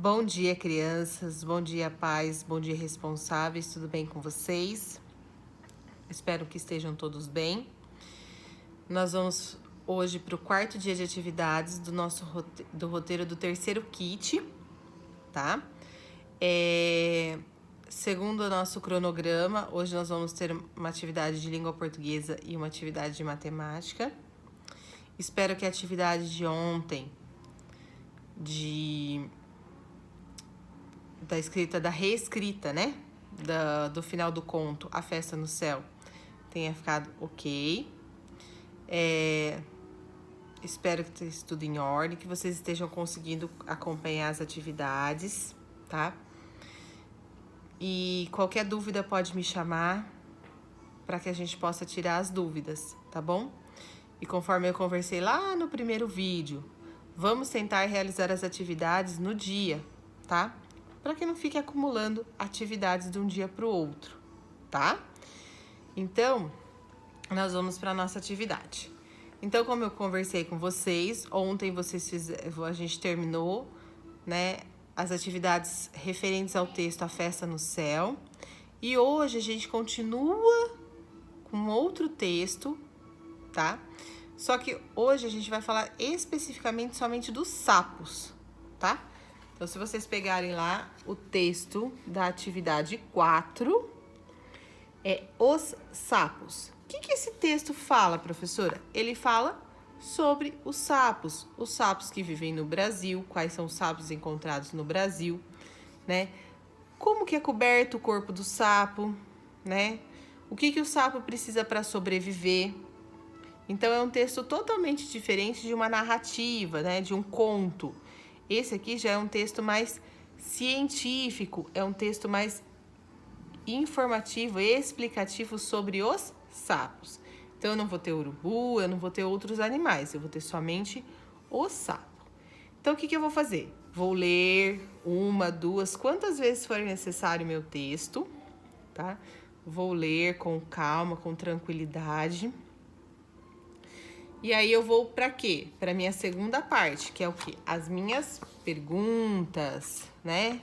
Bom dia, crianças, bom dia, pais, bom dia, responsáveis, tudo bem com vocês? Espero que estejam todos bem. Nós vamos hoje para o quarto dia de atividades do nosso roteiro do terceiro kit, tá? Segundo o nosso cronograma, hoje nós vamos ter uma atividade de língua portuguesa e uma atividade de matemática. Espero que a atividade de ontem, da escrita, da reescrita, né? Do final do conto, A Festa no Céu, tenha ficado ok. Espero que esteja tudo em ordem, que vocês estejam conseguindo acompanhar as atividades, tá? E qualquer dúvida pode me chamar para que a gente possa tirar as dúvidas, tá bom? E conforme eu conversei lá no primeiro vídeo, vamos tentar realizar as atividades no dia, tá? Para que não fique acumulando atividades de um dia para o outro, tá? Então, nós vamos para a nossa atividade. Então, como eu conversei com vocês, ontem a gente terminou, né, as atividades referentes ao texto A Festa no Céu. E hoje a gente continua com outro texto, tá? Só que hoje a gente vai falar especificamente somente dos sapos, tá? Então, se vocês pegarem lá o texto da atividade 4, Os Sapos. O que esse texto fala, professora? Ele fala sobre os sapos que vivem no Brasil, quais são os sapos encontrados no Brasil, né? Como que é coberto o corpo do sapo, né? O que o sapo precisa para sobreviver. Então, é um texto totalmente diferente de uma narrativa, né? De um conto. Esse aqui já é um texto mais científico, é um texto mais informativo e explicativo sobre os sapos. Então, eu não vou ter urubu, eu não vou ter outros animais, eu vou ter somente o sapo. Então, o que eu vou fazer? Vou ler uma, duas, quantas vezes for necessário meu texto, tá? Vou ler com calma, com tranquilidade. E aí eu vou para quê? Para minha segunda parte, que é o quê? As minhas perguntas, né?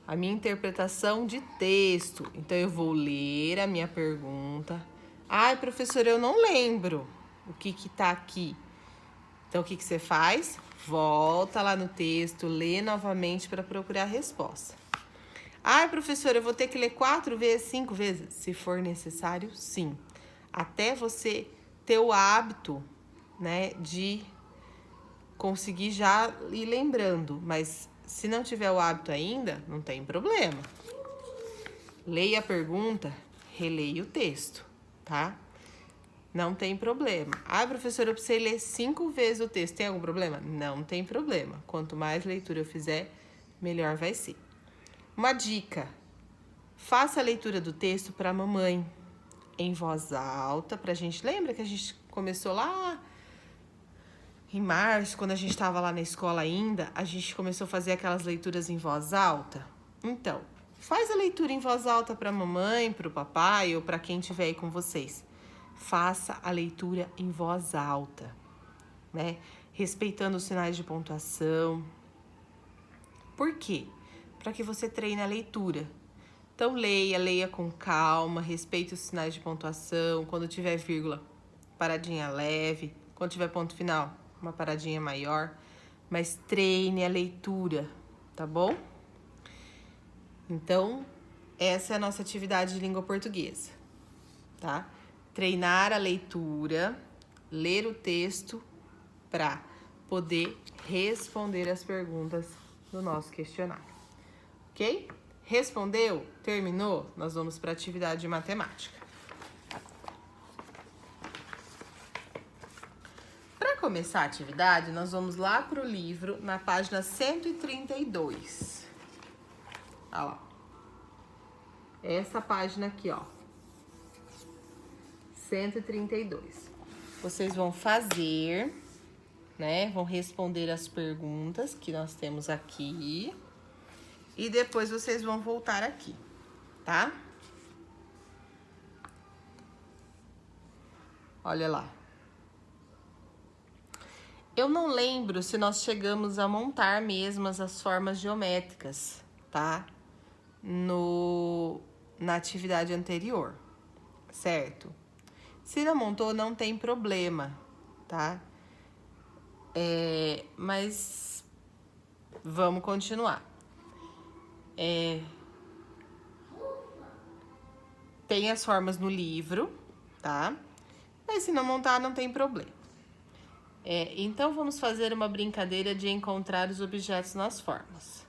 A minha interpretação de texto. Então, eu vou ler a minha pergunta. Ai, professora, eu não lembro o que tá aqui. Então, o que você faz? Volta lá no texto, lê novamente para procurar a resposta. Ai, professora, eu vou ter que ler 4 vezes, 5 vezes? Se for necessário, sim. Até você ter o hábito, né, de conseguir já ir lembrando. Mas se não tiver o hábito ainda, não tem problema. Leia a pergunta, releia o texto, tá? Não tem problema. Ah, professora, eu precisei ler 5 vezes o texto. Tem algum problema? Não tem problema. Quanto mais leitura eu fizer, melhor vai ser. Uma dica. Faça a leitura do texto para a mamãe em voz alta, pra gente. Lembra que a gente começou lá em março, quando a gente estava lá na escola ainda, a gente começou a fazer aquelas leituras em voz alta? Então, faz a leitura em voz alta para a mamãe, para o papai ou para quem estiver aí com vocês. Faça a leitura em voz alta, né? Respeitando os sinais de pontuação. Por quê? Para que você treine a leitura. Então, leia com calma, respeite os sinais de pontuação. Quando tiver vírgula, paradinha leve. Quando tiver ponto final, uma paradinha maior. Mas treine a leitura, tá bom? Então, essa é a nossa atividade de língua portuguesa, tá? Treinar a leitura, ler o texto para poder responder as perguntas do nosso questionário, ok? Respondeu? Terminou? Nós vamos para a atividade de matemática. Para começar a atividade, nós vamos lá para o livro, na página 132. Olha lá. Essa página aqui, ó. 132. Vocês vão fazer, né? Vão responder as perguntas que nós temos aqui. E depois vocês vão voltar aqui, tá? Olha lá. Eu não lembro se nós chegamos a montar mesmo as formas geométricas, tá? Na atividade anterior, certo? Se não montou, não tem problema, tá? Mas vamos continuar. Tem as formas no livro, tá? Mas se não montar, não tem problema. Então, vamos fazer uma brincadeira de encontrar os objetos nas formas.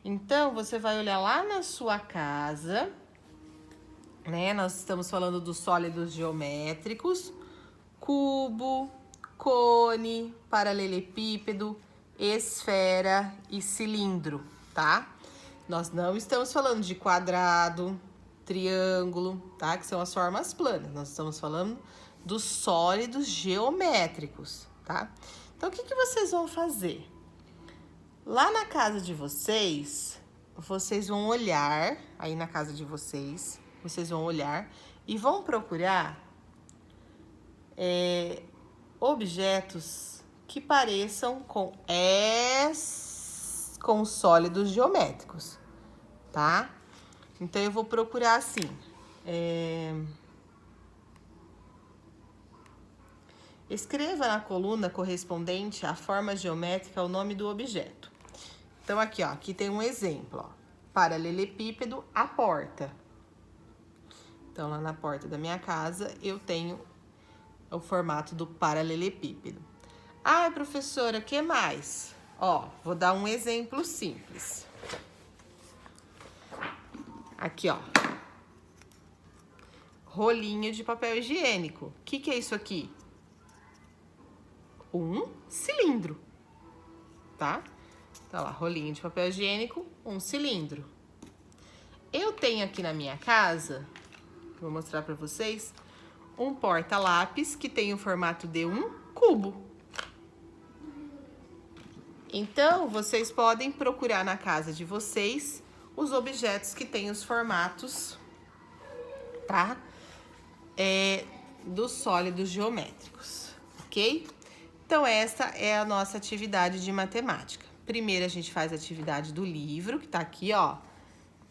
Então, você vai olhar lá na sua casa, né? Nós estamos falando dos sólidos geométricos, cubo, cone, paralelepípedo, esfera e cilindro, tá? Nós não estamos falando de quadrado, triângulo, tá? Que são as formas planas. Nós estamos falando dos sólidos geométricos, tá? Então, o que vocês vão fazer? Lá na casa de vocês, vocês vão olhar, aí na casa de vocês, vocês vão olhar e vão procurar objetos que pareçam com sólidos geométricos, tá? Então, eu vou procurar assim. Escreva na coluna correspondente à forma geométrica o nome do objeto. Então, aqui, ó, aqui tem um exemplo, ó. Paralelepípedo, a porta. Então, lá na porta da minha casa, eu tenho o formato do paralelepípedo. Ah, professora, o que mais? Ó, vou dar um exemplo simples. Aqui, ó. Rolinho de papel higiênico. O que é isso aqui? Um cilindro, tá? Então, lá, rolinho de papel higiênico, um cilindro. Eu tenho aqui na minha casa, vou mostrar pra vocês, um porta-lápis que tem o formato de um cubo. Então, vocês podem procurar na casa de vocês os objetos que têm os formatos, tá? Dos sólidos geométricos, ok? Então, essa é a nossa atividade de matemática. Primeiro, a gente faz a atividade do livro, que tá aqui, ó,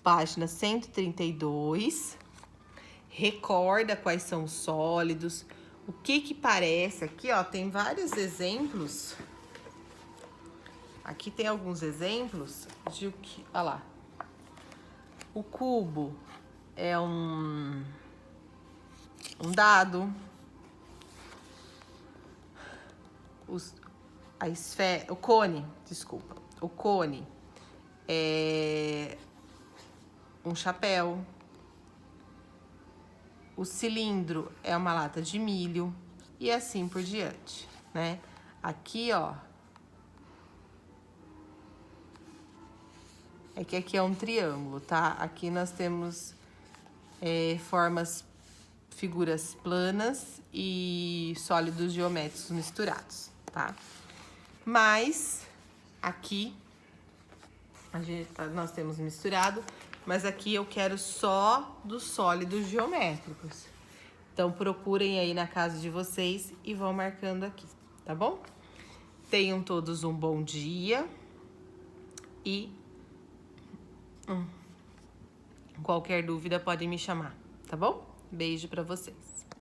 página 132. Recorda quais são os sólidos, o que parece. Aqui, ó, tem vários exemplos. Aqui tem alguns exemplos de o que... Olha lá. O cubo é um dado. O cone, desculpa. O cone é um chapéu. O cilindro é uma lata de milho e assim por diante, né? Aqui, ó, aqui é um triângulo, tá? Aqui nós temos figuras planas e sólidos geométricos misturados, tá? Mas aqui nós temos misturado, mas aqui eu quero só dos sólidos geométricos. Então, procurem aí na casa de vocês e vão marcando aqui, tá bom? Tenham todos um bom dia e qualquer dúvida podem me chamar, tá bom? Beijo pra vocês.